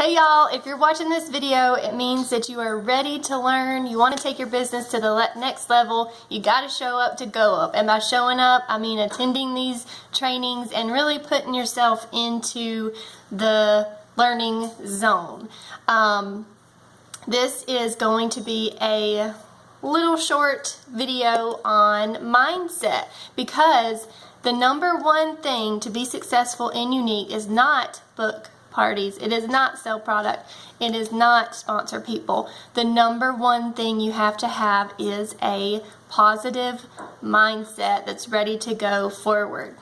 Hey y'all, if you're watching this video, it means that you are ready to learn. You want to take your business to the next level. You got to show up to go up. And by showing up, I mean attending these trainings and really putting yourself into the learning zone. This is going to be a little short video on mindset, because the number one thing to be successful and unique is not book parties. It is not sell product. It is not sponsor people. The number one thing you have to have is a positive mindset that's ready to go forward.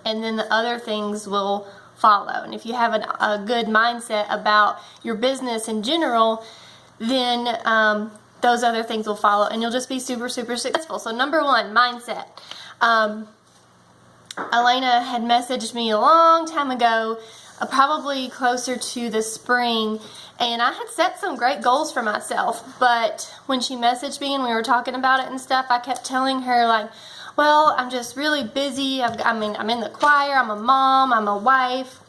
And then the other things will follow. And if you have a good mindset about your business in general, then those other things will follow and you'll just be super successful. So number one, mindset. Elena had messaged me a long time ago, probably closer to the spring, and I had set some great goals for myself, but when she messaged me and we were talking about it and stuff, I kept telling her, like, well, I'm just really busy. I'm in the choir, I'm a mom, I'm a wife,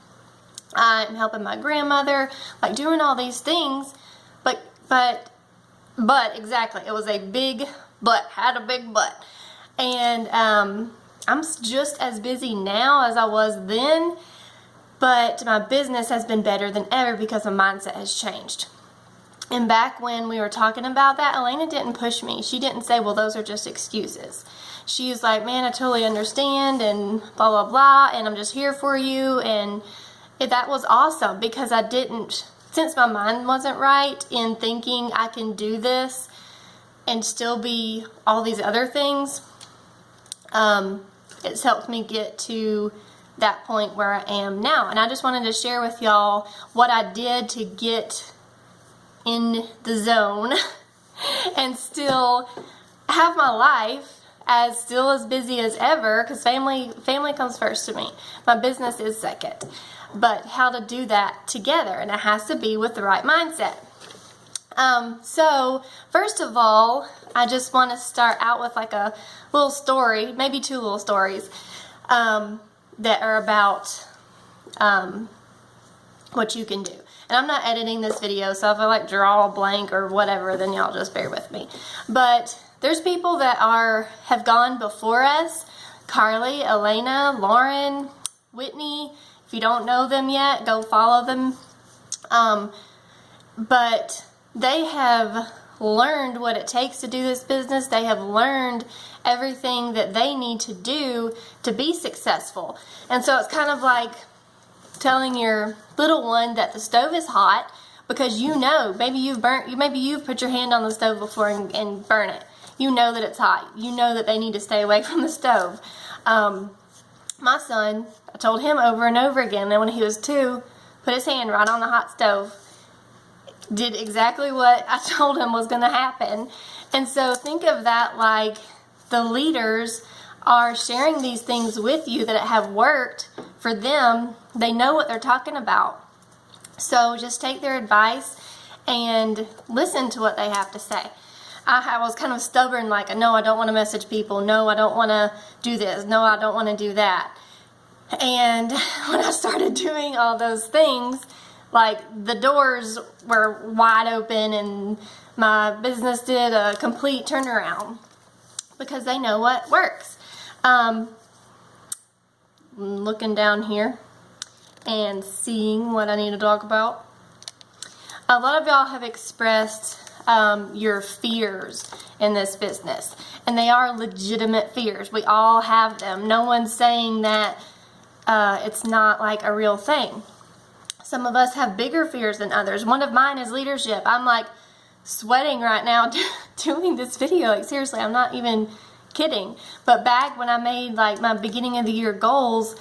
I'm helping my grandmother, like doing all these things, but exactly, it was a big but, had a big but, and I'm just as busy now as I was then, but my business has been better than ever because my mindset has changed. And back when we were talking about that, Elena didn't push me. She didn't say, well, those are just excuses. She was like, man, I totally understand, and blah, blah, blah, and I'm just here for you. And that was awesome, because I didn't, since my mind wasn't right in thinking I can do this and still be all these other things, it's helped me get to that point where I am now. And I just wanted to share with y'all what I did to get in the zone and still have my life still as busy as ever, because family comes first to me. My business is second. But how to do that together, and it has to be with the right mindset. So first of all, I just want to start out with like a little story, maybe two little stories, that are about what you can do. And I'm not editing this video, so if I like draw a blank or whatever, then y'all just bear with me. But there's people that have gone before us: Carly, Elena, Lauren, Whitney. If you don't know them yet, go follow them. But they have learned what it takes to do this business. They have learned everything that they need to do to be successful. And so it's kind of like telling your little one that the stove is hot, because you know, maybe you've put your hand on the stove before and burn it. You know that it's hot. You know that they need to stay away from the stove. My son, I told him over and over again that when he was 2, put his hand right on the hot stove. Did exactly what I told him was going to happen. And so think of that like the leaders are sharing these things with you that have worked for them. They know what they're talking about. So just take their advice and listen to what they have to say. I was kind of stubborn, like, no, I don't want to message people. No, I don't want to do this. No, I don't want to do that. And when I started doing all those things, like, the doors were wide open and my business did a complete turnaround, because they know what works. Looking down here and seeing what I need to talk about. A lot of y'all have expressed your fears in this business, and they are legitimate fears. We all have them. No one's saying that it's not like a real thing. Some of us have bigger fears than others. One of mine is leadership. I'm like sweating right now doing this video. Like, seriously, I'm not even kidding. But back when I made like my beginning of the year goals,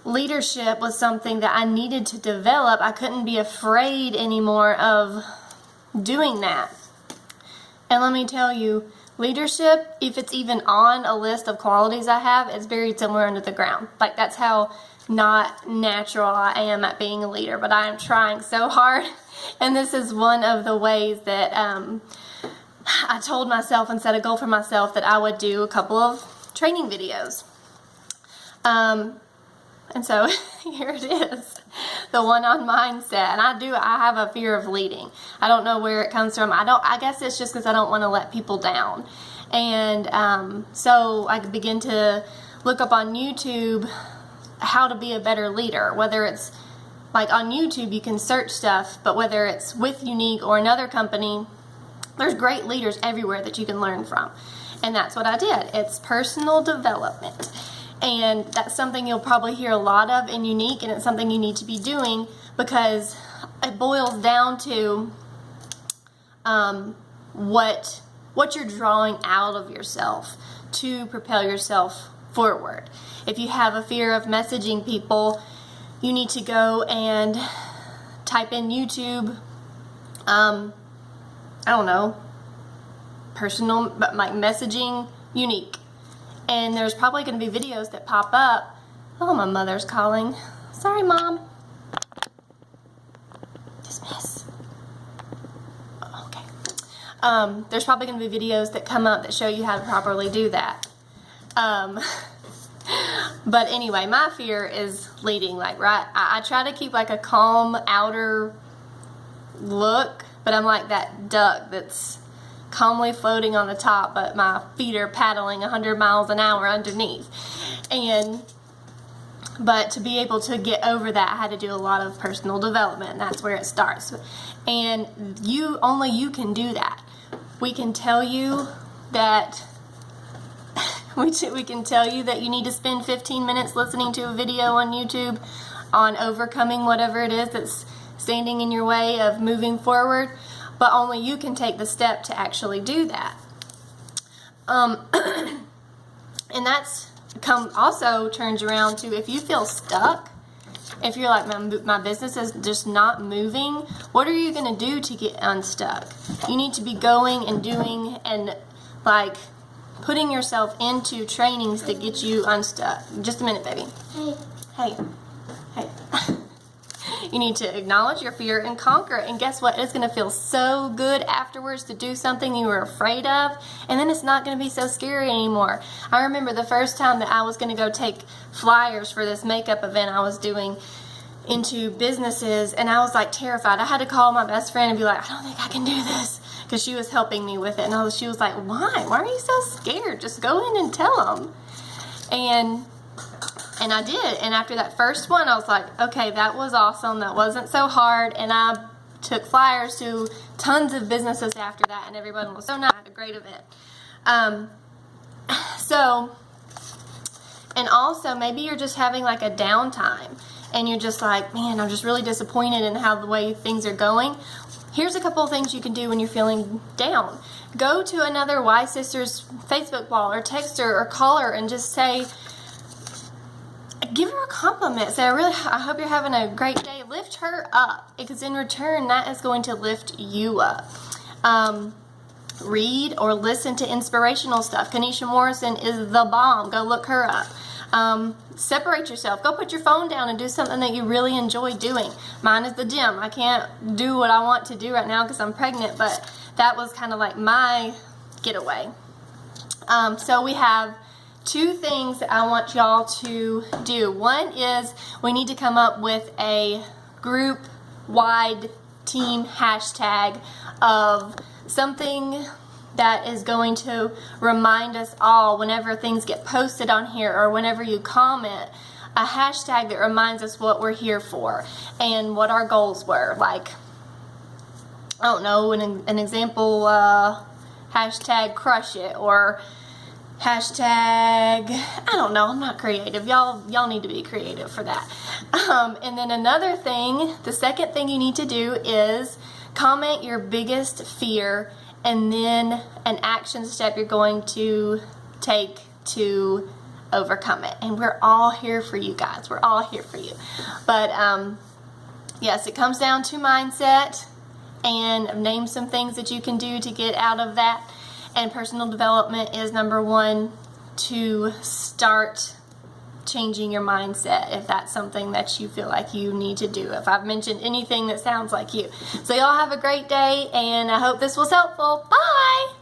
leadership was something that I needed to develop. I couldn't be afraid anymore of doing that. And let me tell you, leadership, if it's even on a list of qualities I have, it's buried somewhere under the ground. Like, that's how not natural I am at being a leader, but I am trying so hard. And this is one of the ways that I told myself and set a goal for myself that I would do a couple of training videos. And so here it is, the one on mindset. And I have a fear of leading. I don't know where it comes from. I guess it's just because I don't want to let people down. And so I begin to look up on YouTube how to be a better leader. Whether it's like on YouTube, you can search stuff, but whether it's with Younique or another company, there's great leaders everywhere that you can learn from. And that's what I did. It's personal development. And that's something you'll probably hear a lot of in Younique, and it's something you need to be doing because it boils down to what you're drawing out of yourself to propel yourself forward. If you have a fear of messaging people, you need to go and type in YouTube, I don't know, personal, but like messaging Younique. And there's probably going to be videos that pop up. Oh, my mother's calling. Sorry, Mom. Dismiss. Okay. There's probably going to be videos that come up that show you how to properly do that. But anyway, my fear is leading. Like, right, I try to keep like a calm outer look, but I'm like that duck that's calmly floating on the top, but my feet are paddling 100 miles an hour underneath. But to be able to get over that, I had to do a lot of personal development, and that's where it starts. And only you can do that. We can tell you that we can tell you that you need to spend 15 minutes listening to a video on YouTube on overcoming whatever it is that's standing in your way of moving forward. But only you can take the step to actually do that. And that's also turns around to if you feel stuck, if you're like, my business is just not moving, what are you going to do to get unstuck? You need to be going and doing and like putting yourself into trainings to get you unstuck. Just a minute, baby. Hey. You need to acknowledge your fear and conquer it. And guess what? It's going to feel so good afterwards to do something you were afraid of. And then it's not going to be so scary anymore. I remember the first time that I was going to go take flyers for this makeup event I was doing into businesses. And I was like terrified. I had to call my best friend and be like, I don't think I can do this. Because she was helping me with it. And she was like, why? Why are you so scared? Just go in and tell them. And I did. And after that first one, I was like, okay, that was awesome. That wasn't so hard. And I took flyers to tons of businesses after that, and everyone was so nice. I had a great event. And also, maybe you're just having like a downtime, and you're just like, man, I'm just really disappointed in how the way things are going. Here's a couple of things you can do when you're feeling down. Go to another Y Sisters Facebook wall, or text her, or call her, and just say, give her a compliment. Say, I hope you're having a great day. Lift her up, because in return, that is going to lift you up. Read or listen to inspirational stuff. Kanisha Morrison is the bomb. Go look her up. Separate yourself. Go put your phone down and do something that you really enjoy doing. Mine is the gym. I can't do what I want to do right now because I'm pregnant, but that was kind of like my getaway. So we have two things that I want y'all to do. One is we need to come up with a group-wide team hashtag of something that is going to remind us all whenever things get posted on here or whenever you comment, a hashtag that reminds us what we're here for and what our goals were. Like, I don't know, an example, hashtag crush it, or hashtag, I don't know, I'm not creative. Y'all need to be creative for that. And then another thing, the second thing you need to do is comment your biggest fear and then an action step you're going to take to overcome it. And we're all here for you guys. We're all here for you. But yes, it comes down to mindset, and name some things that you can do to get out of that. And personal development is number one, to start changing your mindset if that's something that you feel like you need to do. If I've mentioned anything that sounds like you. So y'all have a great day, and I hope this was helpful. Bye!